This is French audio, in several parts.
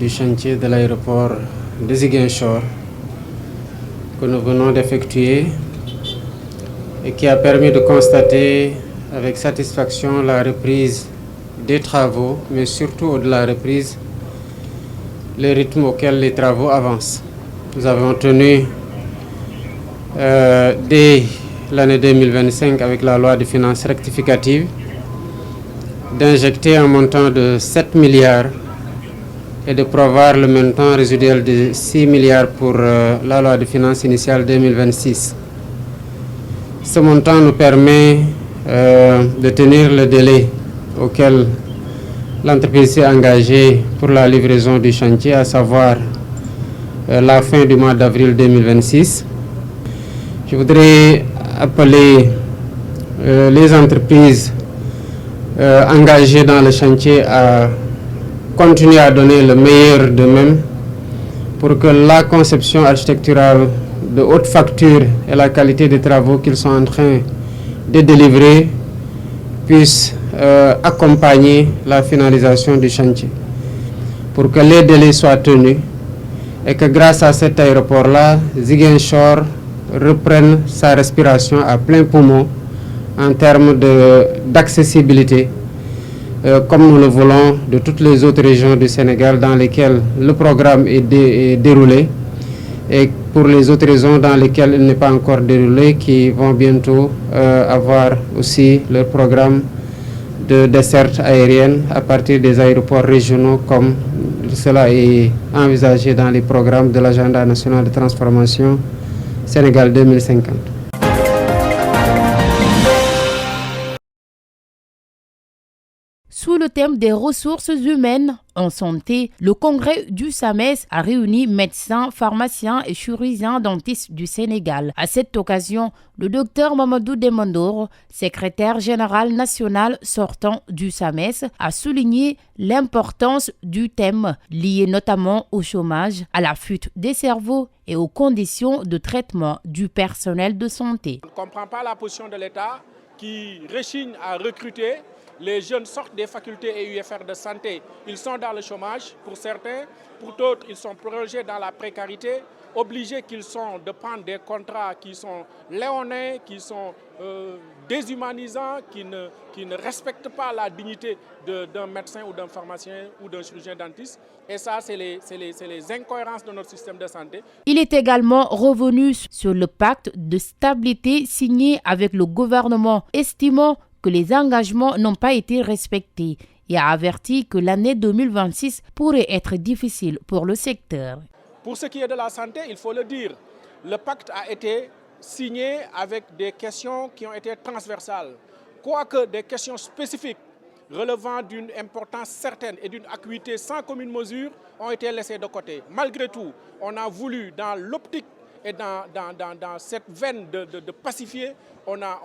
du chantier de l'aéroport de Ziguinchor que nous venons d'effectuer et qui a permis de constater avec satisfaction la reprise des travaux, mais surtout au-delà de la reprise, le rythme auquel les travaux avancent. Nous avons tenu dès l'année 2025 avec la loi de finances rectificative d'injecter un montant de 7 milliards et de prévoir le montant résiduel de 6 milliards pour la loi de finances initiale 2026. Ce montant nous permet de tenir le délai auquel l'entreprise s'est engagée pour la livraison du chantier, à savoir la fin du mois d'avril 2026. Je voudrais appeler les entreprises engagées dans le chantier à continuer à donner le meilleur d'eux-mêmes pour que la conception architecturale de haute facture et la qualité des travaux qu'ils sont en train de délivrer puisse accompagner la finalisation du chantier, pour que les délais soient tenus et que grâce à cet aéroport-là, Ziguinchor reprenne sa respiration à plein poumon en termes d'accessibilité, comme nous le voulons de toutes les autres régions du Sénégal dans lesquelles le programme est déroulé, et pour les autres régions dans lesquelles il n'est pas encore déroulé, qui vont bientôt avoir aussi leur programme de desserte aérienne à partir des aéroports régionaux, comme cela est envisagé dans les programmes de l'agenda national de transformation Sénégal 2050. Sous le thème des ressources humaines en santé, le congrès du SAMES a réuni médecins, pharmaciens et chirurgiens dentistes du Sénégal. À cette occasion, le docteur Mamadou Demandoro, secrétaire général national sortant du SAMES, a souligné l'importance du thème lié notamment au chômage, à la fuite des cerveaux et aux conditions de traitement du personnel de santé. On ne comprend pas la position de l'État qui rechigne à recruter. Les jeunes sortent des facultés et UFR de santé, ils sont dans le chômage pour certains, pour d'autres ils sont prolongés dans la précarité, obligés qu'ils sont de prendre des contrats qui sont léonins, qui sont déshumanisants, qui ne respectent pas la dignité d'un médecin ou d'un pharmacien ou d'un chirurgien dentiste. Et ça, c'est les incohérences de notre système de santé. Il est également revenu sur le pacte de stabilité signé avec le gouvernement, estimant que les engagements n'ont pas été respectés et a averti que l'année 2026 pourrait être difficile pour le secteur. Pour ce qui est de la santé, il faut le dire, le pacte a été signé avec des questions qui ont été transversales, quoique des questions spécifiques relevant d'une importance certaine et d'une acuité sans commune mesure ont été laissées de côté. Malgré tout, on a voulu, dans l'optique et dans cette veine de pacifier, on a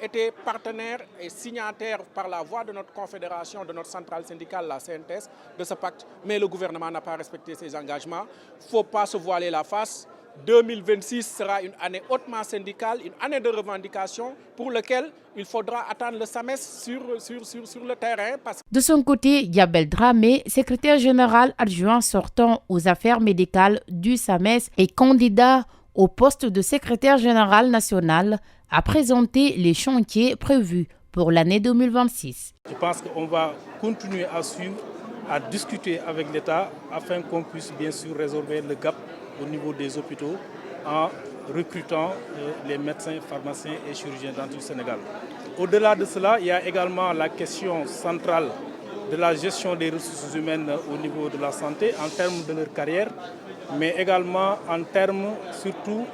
été partenaire et signataire par la voix de notre confédération, de notre centrale syndicale, la CNTS, de ce pacte. Mais le gouvernement n'a pas respecté ses engagements. Il ne faut pas se voiler la face. 2026 sera une année hautement syndicale, une année de revendication pour laquelle il faudra attendre le SAMES sur le terrain. De son côté, Yabel Dramé, secrétaire général adjoint sortant aux affaires médicales du SAMES et candidat au poste de secrétaire général national, a présenté les chantiers prévus pour l'année 2026. Je pense qu'on va continuer à suivre, à discuter avec l'État afin qu'on puisse bien sûr résorber le gap au niveau des hôpitaux en recrutant les médecins, pharmaciens et chirurgiens dentistes du Sénégal. Au-delà de cela, il y a également la question centrale de la gestion des ressources humaines au niveau de la santé en termes de leur carrière, mais également en termes surtout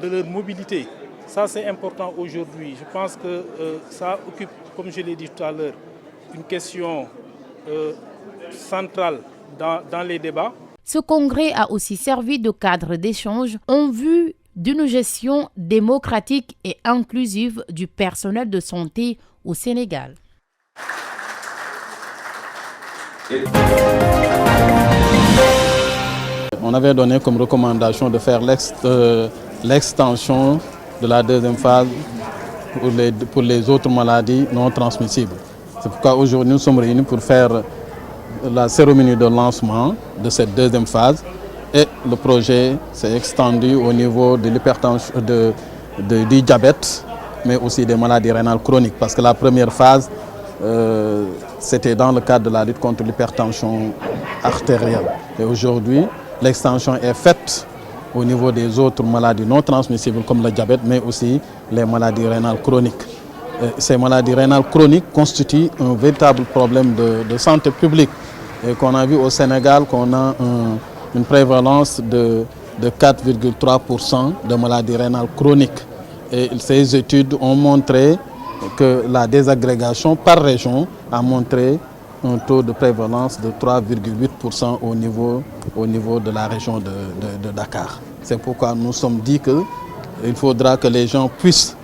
de leur mobilité. Ça, c'est important aujourd'hui. Je pense que ça occupe, comme je l'ai dit tout à l'heure, une question centrale dans les débats. Ce congrès a aussi servi de cadre d'échange en vue d'une gestion démocratique et inclusive du personnel de santé au Sénégal. On avait donné comme recommandation de faire l'extension de la deuxième phase pour les autres maladies non transmissibles. C'est pourquoi aujourd'hui nous sommes réunis pour faire la cérémonie de lancement de cette deuxième phase et le projet s'est extendu au niveau de l'hypertension, du diabète, mais aussi des maladies rénales chroniques. Parce que la première phase, c'était dans le cadre de la lutte contre l'hypertension artérielle. Et aujourd'hui, l'extension est faite au niveau des autres maladies non transmissibles comme le diabète, mais aussi les maladies rénales chroniques. Ces maladies rénales chroniques constituent un véritable problème de santé publique. Et qu'on a vu au Sénégal qu'on a une prévalence de 4,3% de maladies rénales chroniques. Et ces études ont montré que la désagrégation par région a montré un taux de prévalence de 3,8% au niveau de la région de Dakar. C'est pourquoi nous sommes dit qu'il faudra que les gens puissent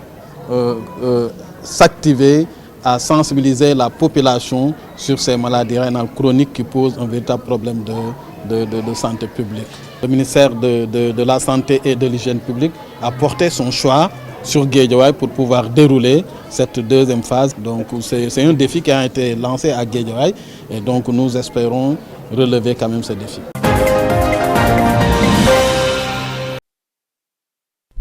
s'activer à sensibiliser la population sur ces maladies rénales chroniques qui posent un véritable problème de santé publique. Le ministère de la Santé et de l'Hygiène publique a porté son choix sur Guédiawaye pour pouvoir dérouler cette deuxième phase. Donc c'est un défi qui a été lancé à Guédiawaye et donc nous espérons relever quand même ce défi.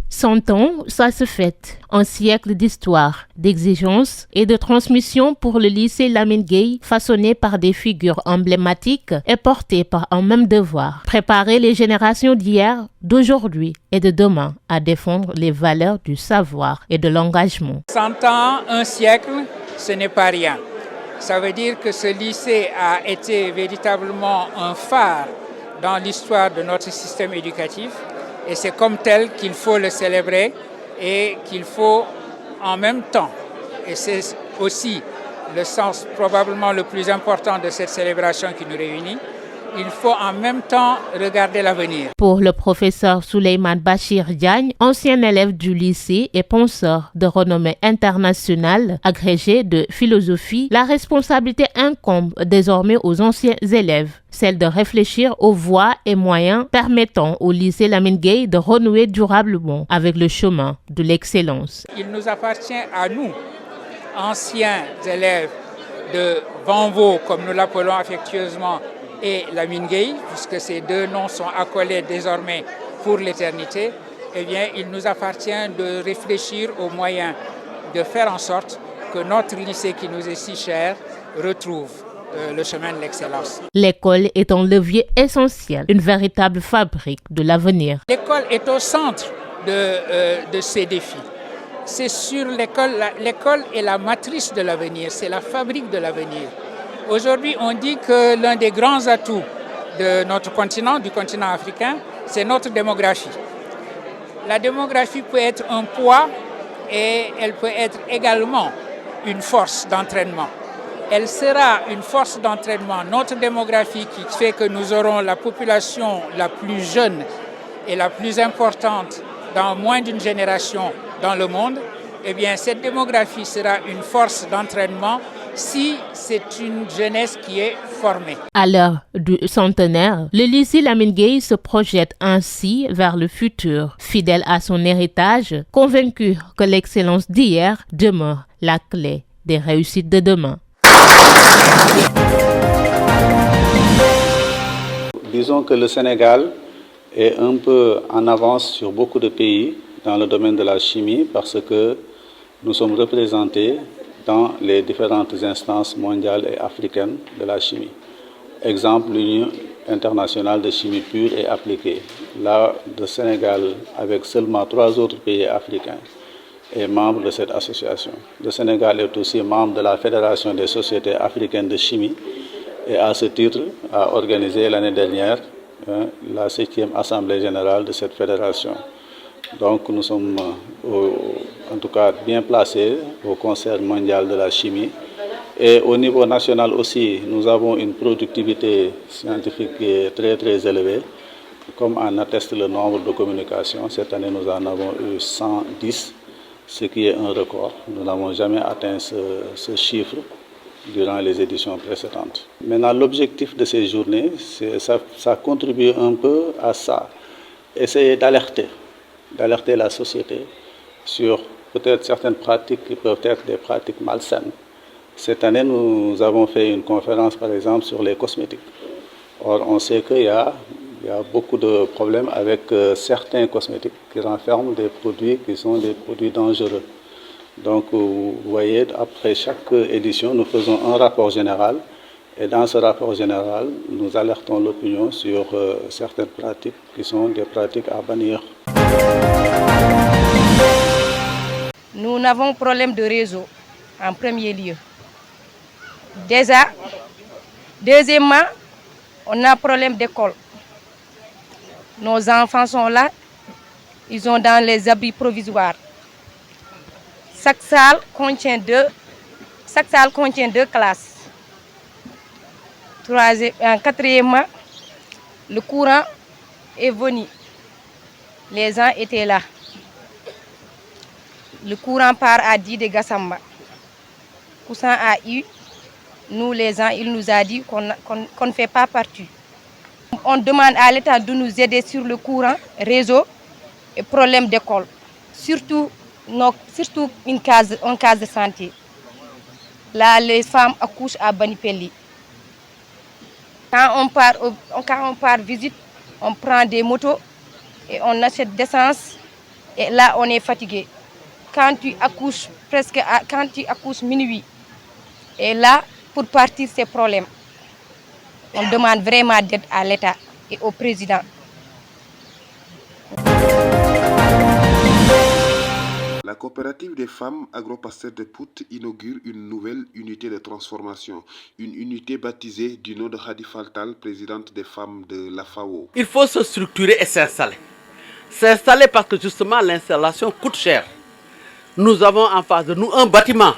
100 ans, ça se fête. Un siècle d'histoire, d'exigence et de transmission pour le lycée Lamine Gueye, façonné par des figures emblématiques et porté par un même devoir. Préparer les générations d'hier, d'aujourd'hui et de demain à défendre les valeurs du savoir et de l'engagement. 100 ans, un siècle, ce n'est pas rien. Ça veut dire que ce lycée a été véritablement un phare dans l'histoire de notre système éducatif. Et c'est comme tel qu'il faut le célébrer et qu'il faut en même temps, et c'est aussi le sens probablement le plus important de cette célébration qui nous réunit, il faut en même temps regarder l'avenir. Pour le professeur Souleymane Bachir Diagne, ancien élève du lycée et penseur de renommée internationale, agrégé de philosophie, la responsabilité incombe désormais aux anciens élèves, celle de réfléchir aux voies et moyens permettant au lycée Lamine Gueye de renouer durablement avec le chemin de l'excellence. Il nous appartient à nous, anciens élèves de Vanvo, comme nous l'appelons affectueusement, et Lamine Gueye, puisque ces deux noms sont accolés désormais pour l'éternité, eh bien, il nous appartient de réfléchir aux moyens de faire en sorte que notre lycée qui nous est si cher retrouve le chemin de l'excellence. L'école est un levier essentiel, une véritable fabrique de l'avenir. L'école est au centre de ces défis. C'est sur l'école, l'école est la matrice de l'avenir, c'est la fabrique de l'avenir. Aujourd'hui, on dit que l'un des grands atouts de notre continent, du continent africain, c'est notre démographie. La démographie peut être un poids et elle peut être également une force d'entraînement. Elle sera une force d'entraînement, notre démographie qui fait que nous aurons la population la plus jeune et la plus importante dans moins d'une génération dans le monde. Eh bien, cette démographie sera une force d'entraînement si c'est une jeunesse qui est formée. À l'heure du centenaire, le lycée Lamine Gueye se projette ainsi vers le futur, fidèle à son héritage, convaincu que l'excellence d'hier demeure la clé des réussites de demain. Disons que le Sénégal est un peu en avance sur beaucoup de pays dans le domaine de la chimie parce que nous sommes représentés dans les différentes instances mondiales et africaines de la chimie. Exemple, l'Union internationale de chimie pure et appliquée. Là, le Sénégal, avec seulement 3 autres pays africains, est membre de cette association. Le Sénégal est aussi membre de la Fédération des sociétés africaines de chimie et à ce titre a organisé l'année dernière la 7e Assemblée générale de cette fédération. Donc nous sommes en tout cas bien placés au concert mondial de la chimie. Et au niveau national aussi, nous avons une productivité scientifique qui est très très élevée, comme en atteste le nombre de communications. Cette année, nous en avons eu 110, ce qui est un record. Nous n'avons jamais atteint ce chiffre durant les éditions précédentes. Maintenant, l'objectif de ces journées, ça contribue un peu à ça. Essayer d'alerter la société sur peut-être certaines pratiques qui peuvent être des pratiques malsaines Cette année, nous avons fait une conférence, par exemple, sur les cosmétiques. Or, on sait qu'il y a beaucoup de problèmes avec certains cosmétiques qui renferment des produits qui sont des produits dangereux. Donc, vous voyez, après chaque édition, nous faisons un rapport général. Et dans ce rapport général, nous alertons l'opinion sur certaines pratiques qui sont des pratiques à bannir. Nous n'avons problème de réseau en premier lieu. Déjà, deuxièmement, on a problème d'école. Nos enfants sont là, ils sont dans les abris provisoires. Chaque salle contient deux classes. Quatrièmement, le courant est venu. Les gens étaient là. Le courant part à 10 de Gassamba. Koussan a eu, nous les gens, il nous a dit qu'on ne fait pas partie. On demande à l'État de nous aider sur le courant, réseau et problème d'école. Surtout une case de santé. Là, les femmes accouchent à Banipelli. Quand on part visite, on prend des motos et on achète d'essence. Et là, on est fatigué. Quand tu accouches minuit, et là, pour partir, c'est problème. On demande vraiment d'aide à l'État et au président. La coopérative des femmes agro-pasteurs de Pout inaugure une nouvelle unité de transformation, une unité baptisée du nom de Khady Fall Tall, présidente des femmes de la FAO. Il faut se structurer et s'installer. S'installer parce que justement l'installation coûte cher. Nous avons en face de nous un bâtiment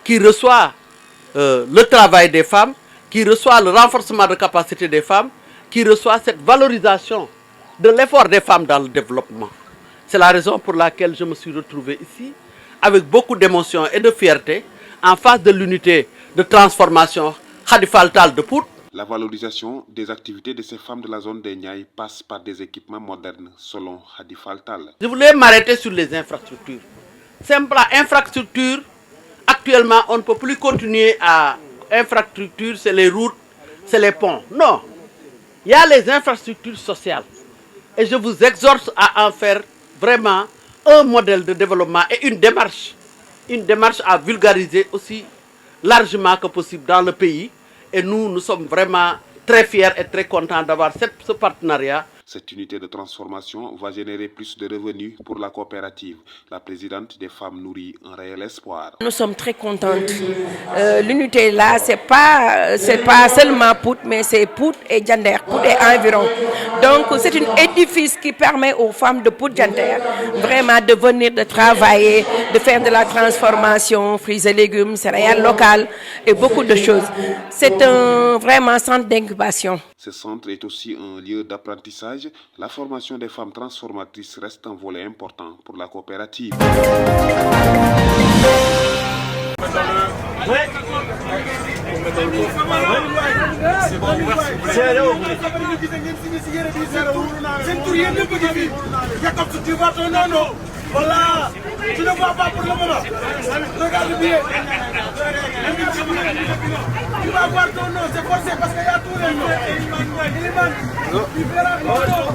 qui reçoit le travail des femmes, qui reçoit le renforcement de capacité des femmes, qui reçoit cette valorisation de l'effort des femmes dans le développement. C'est la raison pour laquelle je me suis retrouvé ici, avec beaucoup d'émotion et de fierté, en face de l'unité de transformation Khady Fall Tall de Pout. La valorisation des activités de ces femmes de la zone des Niayes passe par des équipements modernes, selon Khady Fall Tall. Je voulais m'arrêter sur les infrastructures. Simple infrastructure, actuellement on ne peut plus continuer à infrastructure, c'est les routes, c'est les ponts. Non, il y a les infrastructures sociales. Et je vous exhorte à en faire vraiment un modèle de développement et une démarche à vulgariser aussi largement que possible dans le pays. Et nous sommes vraiment très fiers et très contents d'avoir ce partenariat. Cette unité de transformation va générer plus de revenus pour la coopérative. La présidente des femmes nourrit un réel espoir. Nous sommes très contentes. L'unité là, c'est pas seulement Pout, mais c'est Pout et Diender, Pout et environ. Donc c'est un édifice qui permet aux femmes de Pout Diender vraiment de venir de travailler, de faire de la transformation, fruits et légumes, céréales locales et beaucoup de choses. C'est un vraiment centre d'incubation. Ce centre est aussi un lieu d'apprentissage. La formation des femmes transformatrices reste un volet important pour la coopérative. Voilà, tu ne vois pas pour le moment. Regarde bien. Tu vas voir ton nom, c'est forcé parce qu'il y a tous les noms. Iliman. Tu verras ton nom.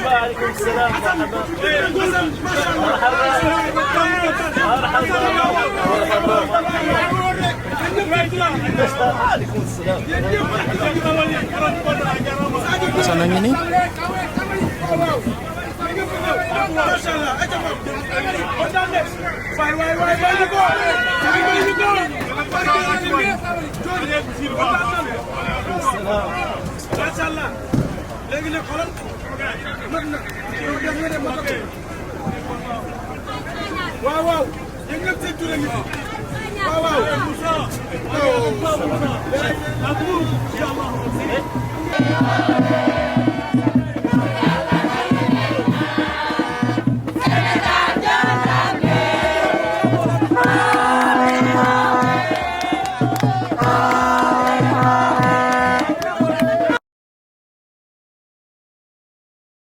وعليكم السلام Senang ini? Wow, yang nggak bisa turun ini. Wow.